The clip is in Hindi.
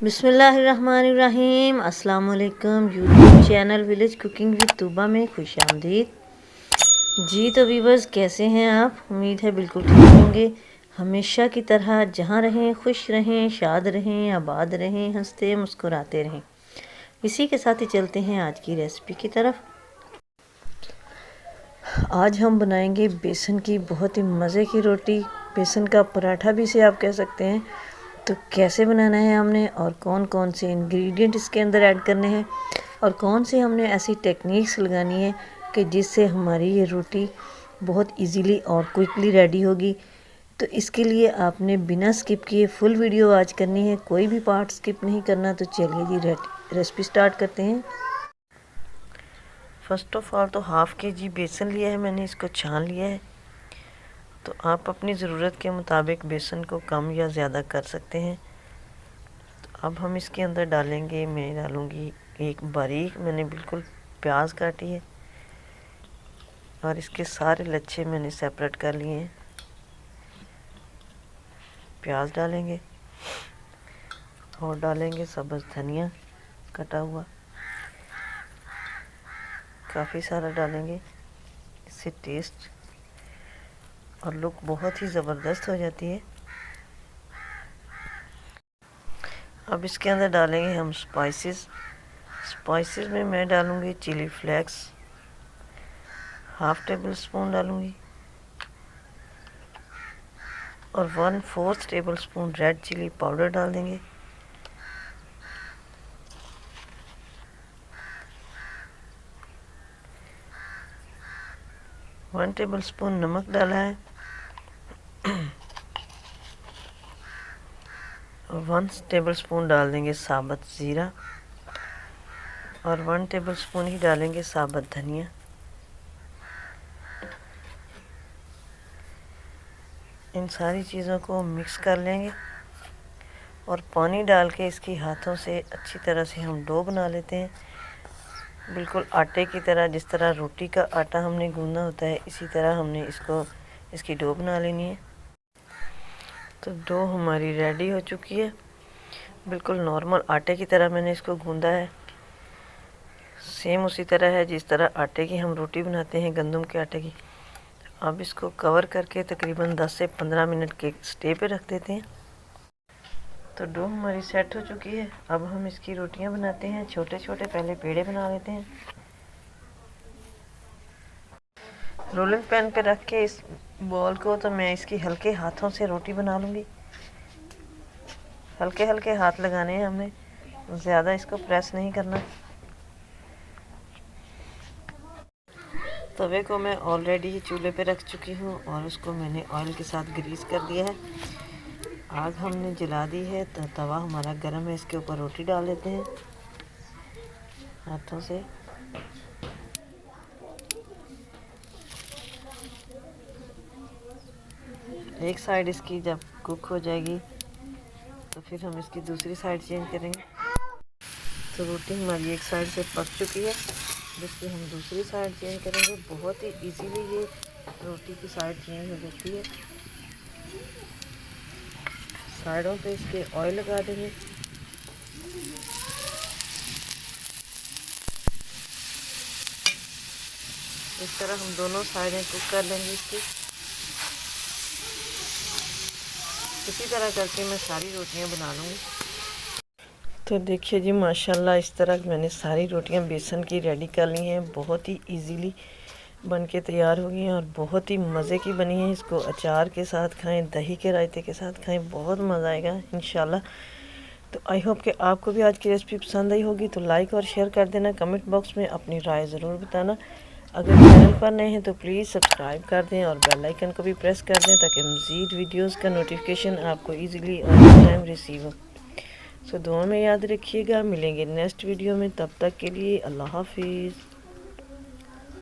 बिस्मिल्लाहिर्रहमानिर्रहीम। अस्सलाम वालेकुम। YouTube channel village cooking with Tooba में खुश आमदीद। जी तो वीवर्स, कैसे हैं आप? उम्मीद है बिल्कुल ठीक होंगे। हमेशा की तरह जहाँ रहें खुश रहें, शाद रहें, आबाद रहें, हंसते मुस्कुराते रहें। इसी के साथ ही चलते हैं आज की रेसिपी की तरफ। आज हम बनाएंगे बेसन की बहुत ही मज़े की रोटी, बेसन का पराठा भी इसे आप कह सकते हैं। तो कैसे बनाना है हमने, और कौन कौन से इंग्रेडिएंट इसके अंदर ऐड करने हैं, और कौन से हमने ऐसी टेक्निक्स लगानी है कि जिससे हमारी ये रोटी बहुत इजीली और क्विकली रेडी होगी। तो इसके लिए आपने बिना स्किप किए फुल वीडियो आज करनी है, कोई भी पार्ट स्किप नहीं करना। तो चलिए जी रेसिपी स्टार्ट करते हैं। फर्स्ट ऑफ ऑल तो हाफ़ kg बेसन लिया है मैंने, इसको छान लिया है। तो आप अपनी ज़रूरत के मुताबिक बेसन को कम या ज़्यादा कर सकते हैं। तो अब हम इसके अंदर डालेंगे, मैं डालूँगी एक बारीक मैंने बिल्कुल प्याज काटी है, और इसके सारे लच्छे मैंने सेपरेट कर लिए हैं। प्याज डालेंगे और डालेंगे सब्ज़ धनिया कटा हुआ, काफ़ी सारा डालेंगे। इससे टेस्ट और लुक बहुत ही ज़बरदस्त हो जाती है। अब इसके अंदर डालेंगे हम स्पाइसेस में मैं डालूँगी chili flakes, half tablespoon डालूँगी, और 1/4 tablespoon red chili powder डाल देंगे। वन टेबल स्पून नमक डाला है, और 1 टेबल स्पून डाल देंगे साबुत ज़ीरा, और 1 टेबल स्पून ही डालेंगे साबुत धनिया। इन सारी चीज़ों को मिक्स कर लेंगे, और पानी डाल के इसकी हाथों से अच्छी तरह से हम डो बना लेते हैं, बिल्कुल आटे की तरह। जिस तरह रोटी का आटा हमने गूंदना होता है, इसी तरह हमने इसकी डो बना लेनी है। तो डो हमारी रेडी हो चुकी है, बिल्कुल नॉर्मल आटे की तरह मैंने इसको गूंदा है। सेम उसी तरह है जिस तरह आटे की हम रोटी बनाते हैं, गंदम के आटे की। अब इसको कवर करके तकरीबन 10 से 15 मिनट के स्टे पे रख देते हैं। तो डो हमारी सेट हो चुकी है। अब हम इसकी रोटियां बनाते हैं, छोटे छोटे पहले पेड़े बना लेते हैं। रोलिंग पैन पे रख के इस बॉल को, तो मैं इसकी हल्के हाथों से रोटी बना लूँगी। हल्के हल्के हाथ लगाने हैं हमने, ज़्यादा इसको प्रेस नहीं करना। तवे को मैं ऑलरेडी चूल्हे पे रख चुकी हूँ, और उसको मैंने ऑयल के साथ ग्रीस कर दिया है। आग हमने जला दी है, तो तवा हमारा गर्म है। इसके ऊपर रोटी डाल देते हैं हाथों से। एक साइड इसकी जब कुक हो जाएगी, तो फिर हम इसकी दूसरी साइड चेंज करेंगे। तो रोटी हमारी एक साइड से पक चुकी है, जिसकी हम दूसरी साइड चेंज करेंगे। बहुत ही इजीली ये रोटी की साइड चेंज हो जाती है। साइडों पे इसके ऑयल लगा देंगे। इस तरह हम दोनों साइडें कुक कर लेंगे इसकी। इसी तरह करके मैं सारी रोटियां बना लूँगी। तो देखिए जी, माशाल्लाह इस तरह मैंने सारी रोटियां बेसन की रेडी कर ली हैं। बहुत ही इजीली बन के तैयार हो गई हैं, और बहुत ही मज़े की बनी है। इसको अचार के साथ खाएं, दही के रायते के साथ खाएं, बहुत मज़ा आएगा इंशाल्लाह। तो आई होप कि आपको भी आज की रेसिपी पसंद आई होगी। तो लाइक और शेयर कर देना, कमेंट बॉक्स में अपनी राय ज़रूर बताना। अगर चैनल पर नए हैं तो प्लीज़ सब्सक्राइब कर दें, और बेल आइकन को भी प्रेस कर दें, ताकि मज़ीद वीडियोस का नोटिफिकेशन आपको इजीली और टाइम रिसीव हो। सो दुआ में याद रखिएगा। मिलेंगे नेक्स्ट वीडियो में, तब तक के लिए अल्लाह हाफिज़।